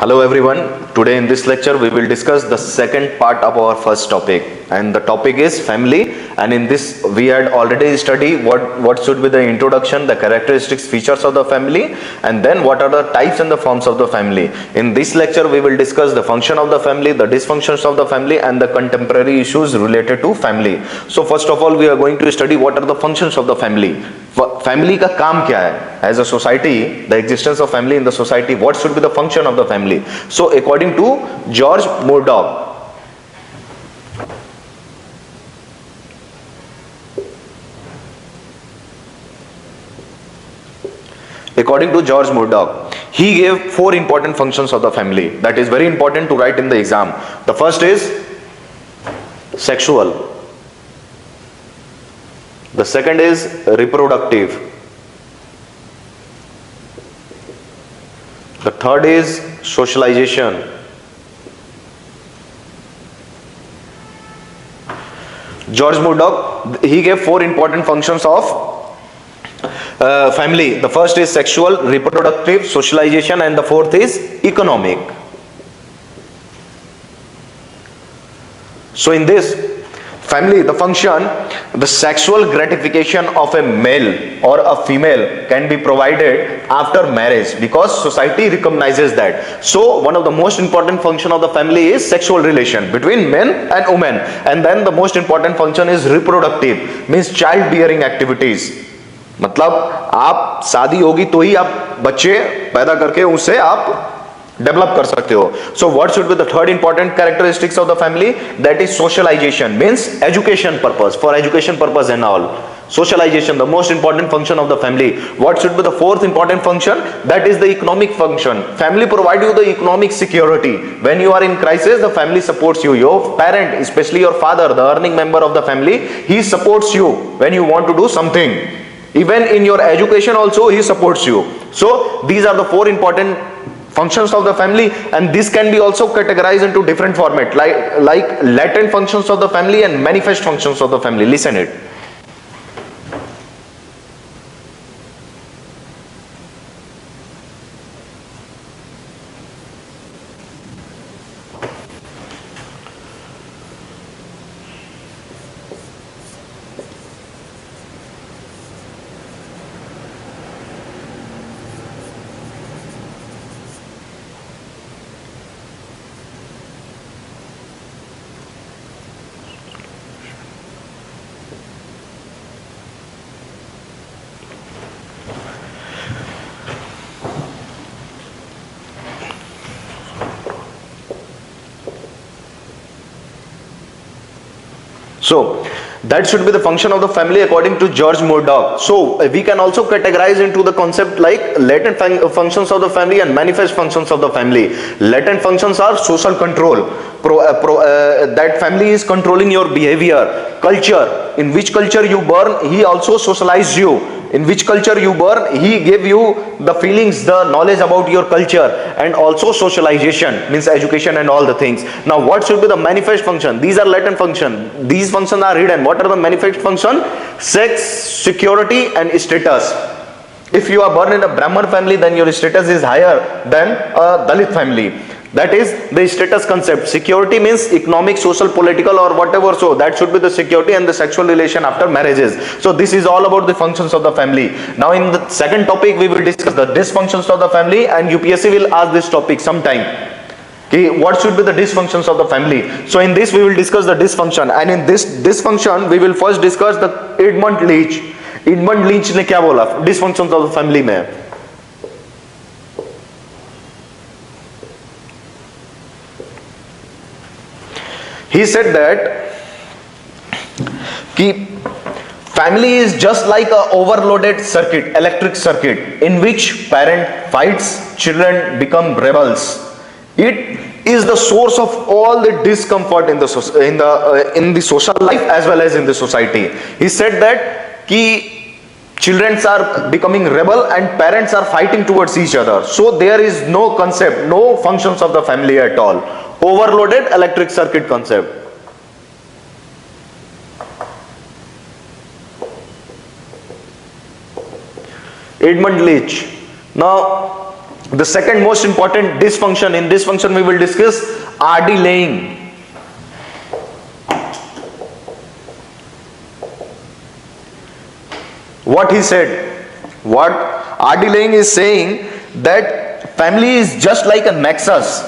Hello everyone. Today in this lecture we will discuss the second part of our first topic, and the topic is family. And in this we had already studied what should be the introduction, the characteristics, features of the family, and then what are the types and the forms of the family. In this lecture we will discuss the function of the family, the dysfunctions of the family, and the contemporary issues related to family. So first of all we are going to study what are the functions of the family. Family का काम क्या है? As a society, the existence of family in the society, what should be the function of the family? So according to George Murdoch, he gave 4 important functions of the family that is very important to write in the exam. The first is sexual. The second is reproductive. The third is socialization. George Murdoch, he gave 4 important functions of family. The first is sexual, reproductive, socialization, and the fourth is economic. So in this family, the function, the sexual gratification of a male or a female can be provided after marriage because society recognizes that. So one of the most important function of the family is sexual relation between men and women, and then the most important function is reproductive, means child bearing activities. मतलब आप शादी होगी तो ही आप बच्चे पैदा करके उसे आप डेवलप कर सकते हो. So what should be the third important characteristics of the family? That is socialization, means education purpose, for education purpose and all. Socialization, the most important function of the family. What should be the fourth important function? That is the economic function. Family provide you the economic security. When you are in crisis, the family supports you. Your parent, especially your father, the earning member of the family, he supports you when you want to do something. Even in your education also he supports you. So these are the 4 important functions of the family, and this can be also categorized into different format like latent functions of the family and manifest functions of the family. Listen it. So that should be the function of the family according to George Murdoch. So we can also categorize into the concept like latent functions of the family and manifest functions of the family. Latent functions are social control. That family is controlling your behavior. Culture, in which culture you born, he also socializes you. In which culture you born, he gave you the feelings, the knowledge about your culture. And also socialization, means education and all the things. Now what should be the manifest function? These are latent function. These functions are hidden. What are the manifest function? Sex, security, and status. If you are born in a Brahman family, then your status is higher than a Dalit family. That is the status concept. Security means economic, social, political, or whatever. So that should be the security, and the sexual relation after marriages. So this is all about the functions of the family. Now in the second topic we will discuss the dysfunctions of the family, and UPSC will ask this topic sometime. Okay, what should be the dysfunctions of the family? So in this we will discuss the dysfunction, and in this dysfunction we will first discuss the Edmund Leach. Edmund Leach ने क्या बोला dysfunctions of the family में? He said that family is just like a overloaded circuit, electric circuit, in which parent fights, children become rebels. It is the source of all the discomfort in the social life as well as in the society. He said that children are becoming rebel and parents are fighting towards each other. So there is no concept, no functions of the family at all. Overloaded electric circuit concept. Edmund Leach. Now The second most important dysfunction, in this function we will discuss RD laying. What he said, what RD laying is saying, that family is just like a nexus.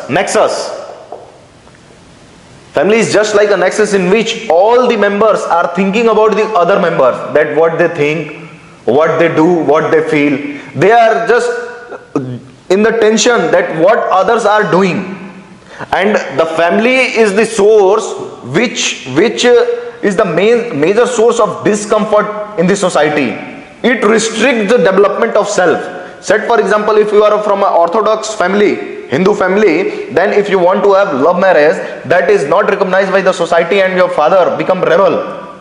Family is just like a nexus in which all the members are thinking about the other members, that what they think, what they do, what they feel. They are just in the tension that what others are doing. And the family is the source which is the major source of discomfort in the society. It restricts the development of self. Said for example, if you are from an orthodox family, Hindu family, then if you want to have love marriage, that is not recognized by the society and your father become rebel.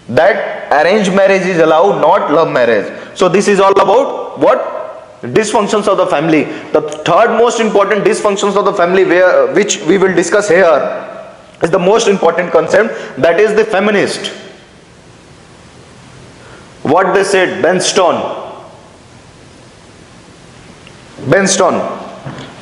That arranged marriage is allowed, not love marriage. So this is all about what? Dysfunctions of the family. The third most important dysfunctions of the family, which we will discuss here, is the most important concept, that is the feminist. What they said, Ben Stone,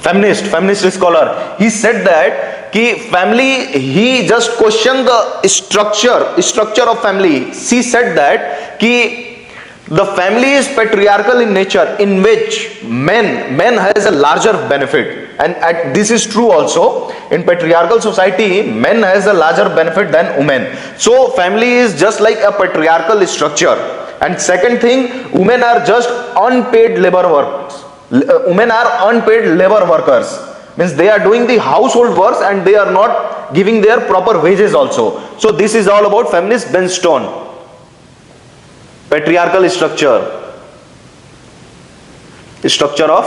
feminist scholar, he said that family, he just questioned the structure of family. She said that the family is patriarchal in nature, in which men has a larger benefit, and this is true also. In patriarchal society, men has a larger benefit than women. So family is just like a patriarchal structure. And second thing, women are just unpaid labor workers. Women are unpaid labor workers, means they are doing the household works and they are not giving their proper wages also. So this is all about feminist Ben Stone. Patriarchal structure of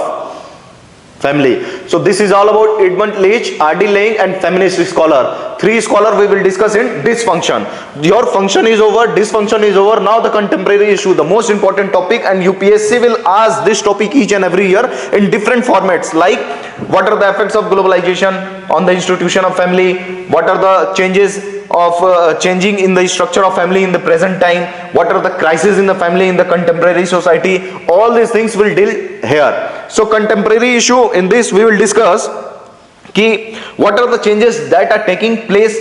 family. So this is all about Edmund Leach, RD Laying, and feminist scholar. Three scholar we will discuss in dysfunction. Your function is over, dysfunction is over. Now the contemporary issue, the most important topic, and UPSC will ask this topic each and every year in different formats, like what are the effects of globalization on the institution of family, what are the changes of changing in the structure of family in the present time, what are the crises in the family in the contemporary society. All these things will deal here. So contemporary issue, in this we will discuss what are the changes that are taking place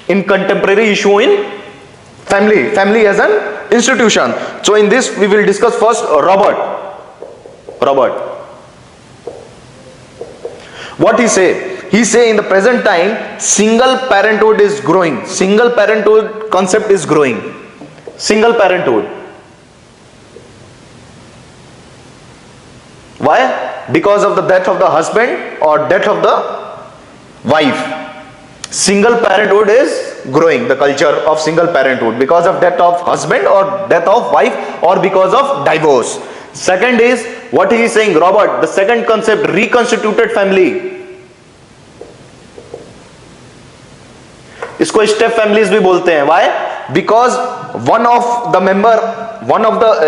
in contemporary issue in family as an institution. So in this we will discuss first Robert. What he say? He say in the present time single parenthood is growing. Single parenthood concept is growing. Single parenthood. Why? Because of the death of the husband or death of the wife. Single parenthood is growing, the culture of single parenthood, because of death of husband or death of wife or because of divorce. Second is, what he is saying, Robert, the second concept, reconstituted family. इसको step families भी बोलते हैं. Why? Because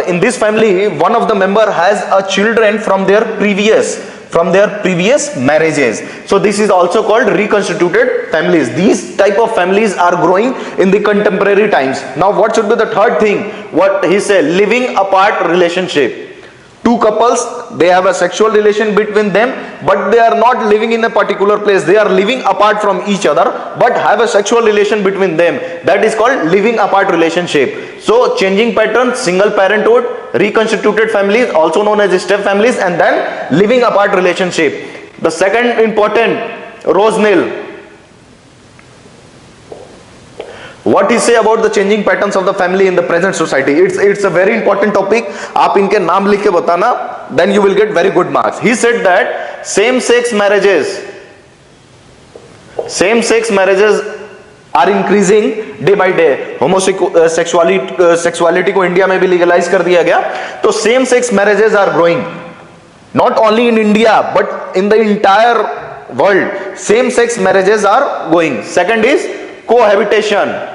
in this family one of the member has a children from their previous marriages. So this is also called reconstituted families. These type of families are growing in the contemporary times. Now what should be the third thing? What he said, living apart relationship. Two couples, they have a sexual relation between them, but they are not living in a particular place. They are living apart from each other, but have a sexual relation between them. That is called living apart relationship. So changing pattern, single parenthood, reconstituted families, also known as step families, and then living apart relationship. The second important, Rosnell. What he say about the changing patterns of the family in the present society? It's a very important topic. आप इनके नाम लिख के बताना, then you will get very good marks. He said that same-sex marriages are increasing day by day. Homosexuality को India में भी legalize कर दिया गया. तो same-sex marriages are growing. Not only in India, but in the entire world, same-sex marriages are going. Second is cohabitation.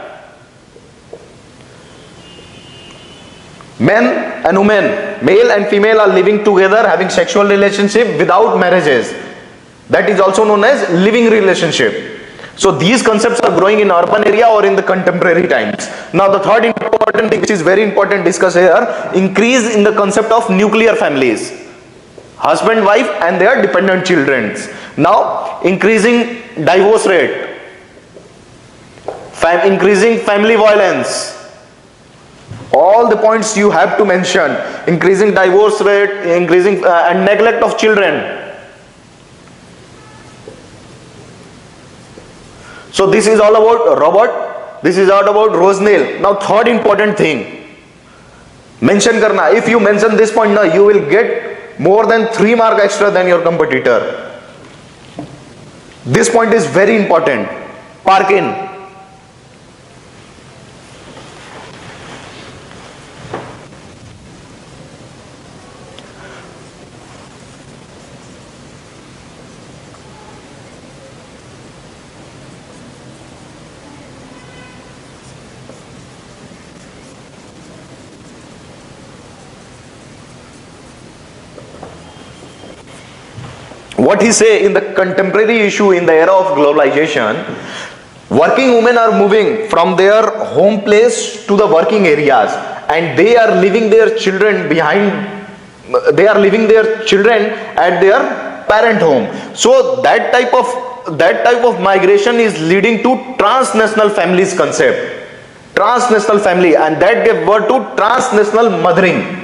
Men and women, male and female, are living together, having sexual relationship without marriages. That is also known as living relationship. So these concepts are growing in urban area or in the contemporary times. Now the third important thing, which is very important, discuss here, increase in the concept of nuclear families. husband, wife and their dependent children. Now, increasing divorce rate, increasing family violence, all the points you have to mention. Increasing divorce rate, increasing and neglect of children. So this is all about Robert, this is all about Rosnell. Now third important thing, mention karna. If you mention this point now, you will get more than 3 marks extra than your competitor. This point is very important. Parkin. What he say in the contemporary issue in the era of globalization, working women are moving from their home place to the working areas, and they are leaving their children behind, they are leaving their children at their parent home. So that type of migration is leading to transnational families concept. Transnational family, and that gave birth to transnational mothering.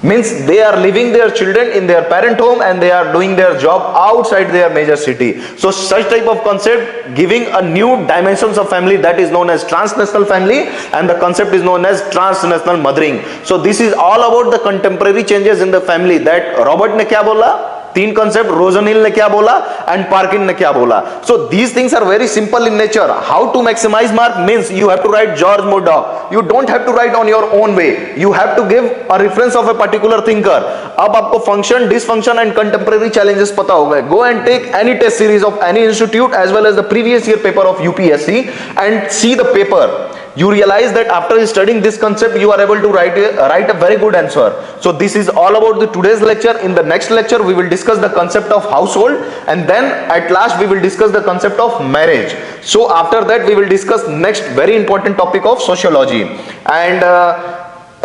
Means they are leaving their children in their parent home and they are doing their job outside their major city. So such type of concept giving a new dimensions of family, that is known as transnational family, and the concept is known as transnational mothering. So this is all about the contemporary changes in the family. That Robert ने क्या बोला, 3 concept, Rosenhill ने क्या बोला and Parkin ने क्या बोला. So these things are very simple in nature. How to maximize mark means you have to write George Murdoch. You don't have to write on your own way. You have to give a reference of a particular thinker. अब आपको function, dysfunction and contemporary challenges पता हो गए. Go and take any test series of any institute as well as the previous year paper of UPSC and see the paper. You realize that after studying this concept, you are able to write a very good answer. So this is all about the today's lecture. In the next lecture, we will discuss the concept of household, and then at last we will discuss the concept of marriage. So after that, we will discuss next very important topic of sociology. And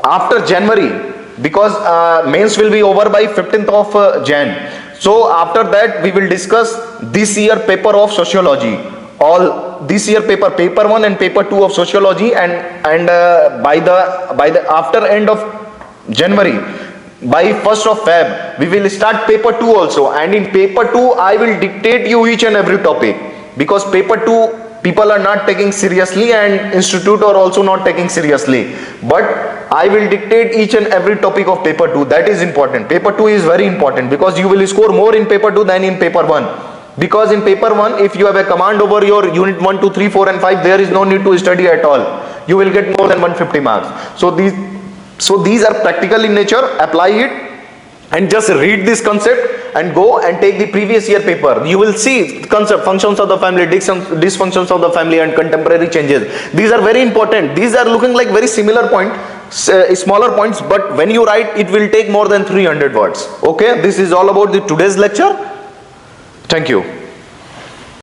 after January, because mains will be over by 15th of Jan. So after that, we will discuss this year paper of sociology. All this year paper 1 and paper 2 of sociology, and by the after end of January, by 1st of Feb, we will start paper 2 also, and in paper 2 I will dictate you each and every topic, because paper 2 people are not taking seriously and institute are also not taking seriously, but I will dictate each and every topic of paper 2. That is important. Paper 2 is very important because you will score more in paper 2 than in paper 1. Because in paper 1, if you have a command over your unit 1, 2, 3, 4 and 5, there is no need to study at all. You will get more than 150 marks. So these are practical in nature. Apply it and just read this concept and go and take the previous year paper. You will see concept, functions of the family, dysfunctions of the family and contemporary changes. These are very important. These are looking like very similar point, smaller points, but when you write, it will take more than 300 words. Okay, this is all about the today's lecture. Thank you.